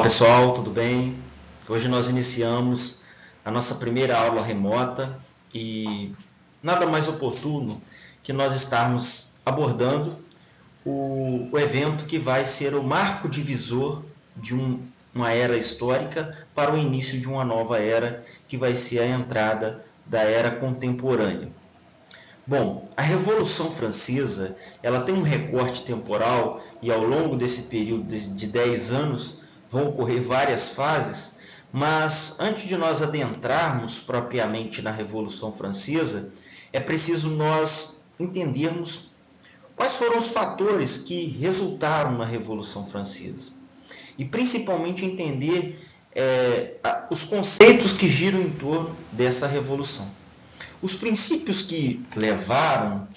pessoal, tudo bem? Hoje nós iniciamos a nossa primeira aula remota e nada mais oportuno que nós estarmos abordando o evento que vai ser o marco divisor de uma era histórica para o início de uma nova era, que vai ser a entrada da era contemporânea. Bom, a Revolução Francesa ela tem um recorte temporal e ao longo desse período de 10 anos vão ocorrer várias fases, mas antes de nós adentrarmos propriamente na Revolução Francesa, é preciso nós entendermos quais foram os fatores que resultaram na Revolução Francesa e principalmente entender os conceitos que giram em torno dessa revolução. Os princípios que levaram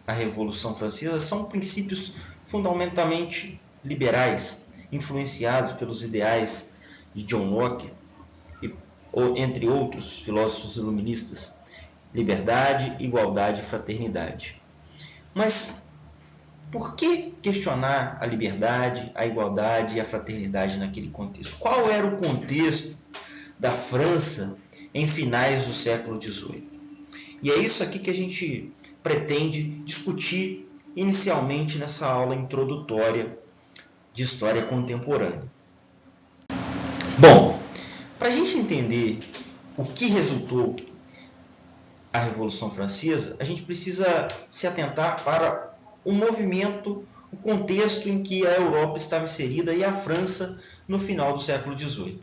à Revolução Francesa são princípios fundamentalmente liberais, influenciados pelos ideais de John Locke, entre outros filósofos iluministas: liberdade, igualdade e fraternidade. Mas por que questionar a liberdade, a igualdade e a fraternidade naquele contexto? Qual era o contexto da França em finais do século XVIII? E é isso aqui que a gente pretende discutir inicialmente nessa aula introdutória de História Contemporânea. Bom, para a gente entender o que resultou a Revolução Francesa, a gente precisa se atentar para o movimento, o contexto em que a Europa estava inserida e a França no final do século XVIII.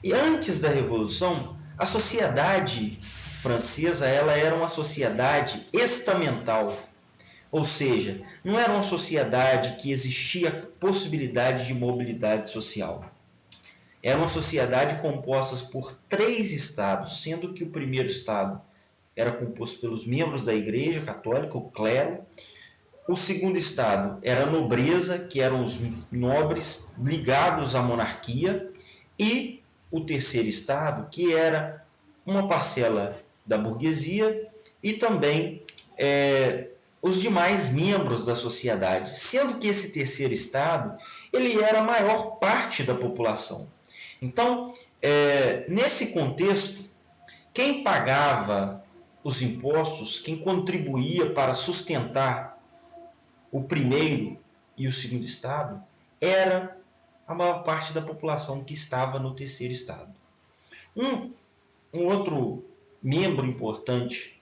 E antes da Revolução, a sociedade francesa ela era uma sociedade estamental, ou seja, não era uma sociedade que existia possibilidade de mobilidade social. Era uma sociedade composta por 3 estados, sendo que o primeiro estado era composto pelos membros da Igreja Católica, o clero. O segundo estado era a nobreza, que eram os nobres ligados à monarquia. E o terceiro estado, que era uma parcela da burguesia e também os demais membros da sociedade, sendo que esse terceiro estado ele era a maior parte da população. Então, nesse contexto, quem pagava os impostos, quem contribuía para sustentar o primeiro e o segundo estado, era a maior parte da população que estava no terceiro estado. Um outro membro importante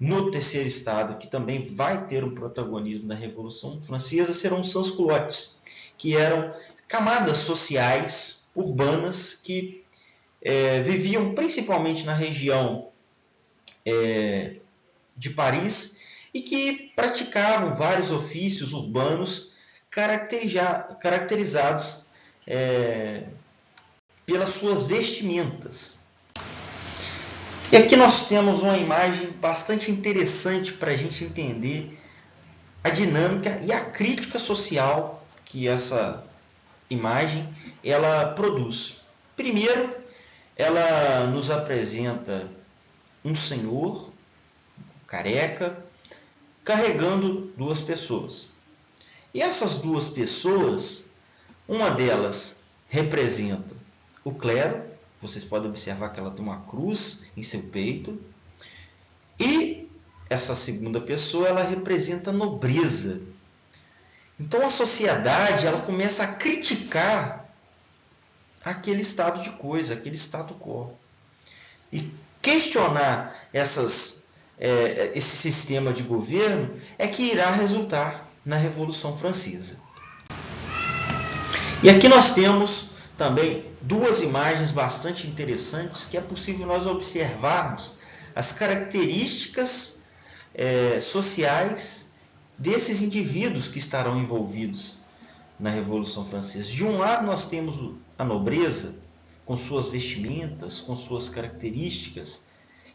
no terceiro estado, que também vai ter um protagonismo na Revolução Francesa, serão os sans-culottes, que eram camadas sociais urbanas que viviam principalmente na região de Paris e que praticavam vários ofícios urbanos caracterizados pelas suas vestimentas. E aqui nós temos uma imagem bastante interessante para a gente entender a dinâmica e a crítica social que essa imagem ela produz. Primeiro, ela nos apresenta um senhor careca carregando 2 pessoas. E essas 2 pessoas, uma delas representa o clero. Vocês podem observar que ela tem uma cruz em seu peito. E essa segunda pessoa, ela representa a nobreza. Então a sociedade ela começa a criticar aquele estado de coisa, aquele status quo. E questionar esse sistema de governo é que irá resultar na Revolução Francesa. E aqui nós temos também 2 imagens bastante interessantes que é possível nós observarmos as características sociais desses indivíduos que estarão envolvidos na Revolução Francesa. De um lado nós temos a nobreza com suas vestimentas, com suas características,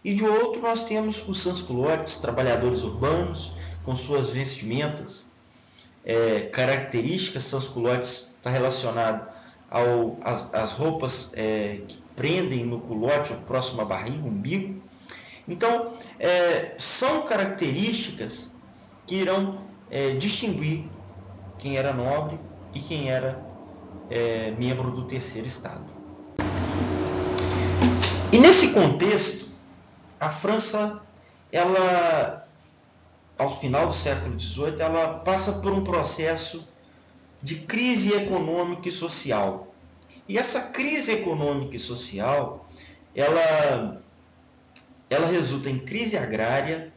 e de outro nós temos os sans-culottes, trabalhadores urbanos, com suas vestimentas características. Sans-culottes está relacionado às roupas que prendem no culote, próximo à barriga, umbigo. Então, são características que irão distinguir quem era nobre e quem era membro do terceiro Estado. E nesse contexto, a França, ela, ao final do século XVIII, ela passa por um processo de crise econômica e social. E essa crise econômica e social, ela resulta em crise agrária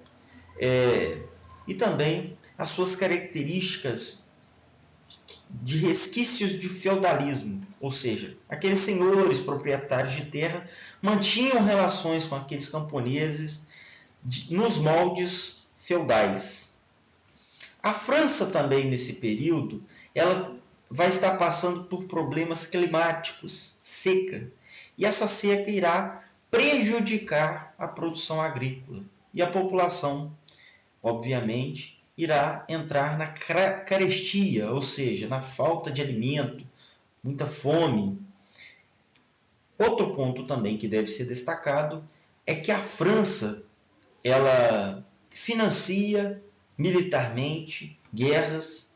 e também as suas características de resquícios de feudalismo, ou seja, aqueles senhores proprietários de terra mantinham relações com aqueles camponeses nos moldes feudais. A França também, nesse período, ela vai estar passando por problemas climáticos, seca, e essa seca irá prejudicar a produção agrícola. E a população, obviamente, irá entrar na carestia, ou seja, na falta de alimento, muita fome. Outro ponto também que deve ser destacado é que a França, ela financia militarmente guerras,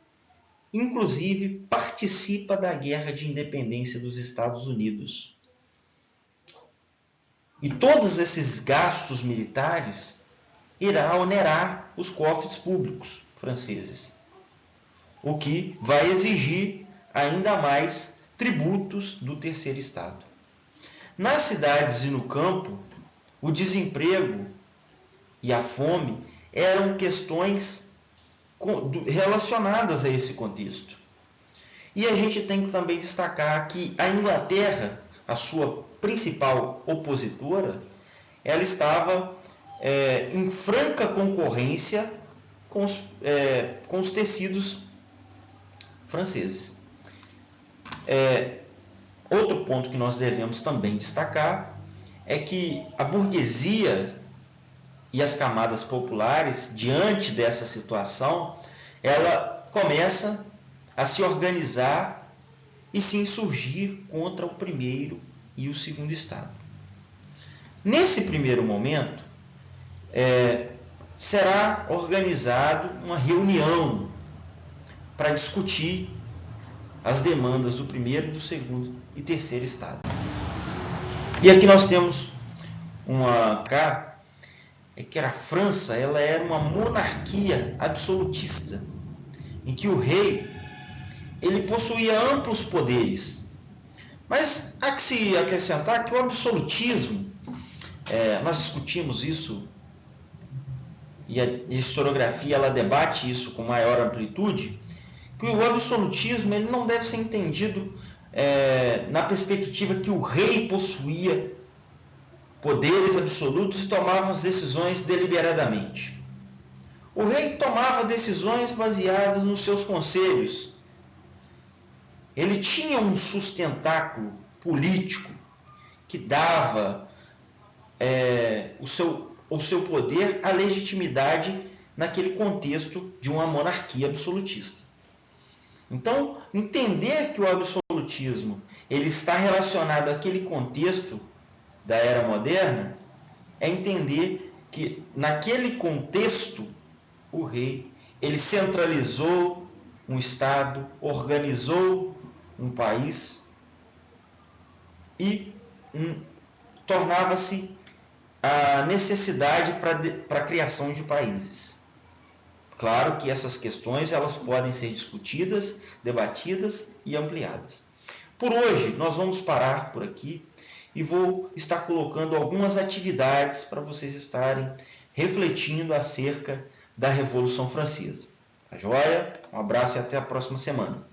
inclusive participa da Guerra de Independência dos Estados Unidos. E todos esses gastos militares irá onerar os cofres públicos franceses, o que vai exigir ainda mais tributos do terceiro Estado. Nas cidades e no campo, o desemprego e a fome eram questões relacionadas a esse contexto. E a gente tem que também destacar que a Inglaterra, a sua principal opositora, ela estava em franca concorrência com os tecidos franceses. Outro ponto que nós devemos também destacar é que a burguesia e as camadas populares, diante dessa situação, ela começa a se organizar e se insurgir contra o primeiro e o segundo Estado. Nesse primeiro momento, será organizada uma reunião para discutir as demandas do primeiro, do segundo e terceiro Estado. E aqui nós temos que a França, ela era uma monarquia absolutista, em que o rei ele possuía amplos poderes. Mas há que se acrescentar que o absolutismo, nós discutimos isso, e a historiografia ela debate isso com maior amplitude, que o absolutismo ele não deve ser entendido na perspectiva que o rei possuía poderes absolutos e tomava as decisões deliberadamente. O rei tomava decisões baseadas nos seus conselhos. Ele tinha um sustentáculo político que dava o seu poder à legitimidade naquele contexto de uma monarquia absolutista. Então, entender que o absolutismo ele está relacionado àquele contexto da era moderna é entender que naquele contexto o rei ele centralizou um Estado, organizou um país e tornava-se a necessidade para a criação de países. Claro que essas questões elas podem ser discutidas, debatidas e ampliadas. Por hoje, nós vamos parar por aqui e vou estar colocando algumas atividades para vocês estarem refletindo acerca da Revolução Francesa. Tá joia? Um abraço e até a próxima semana.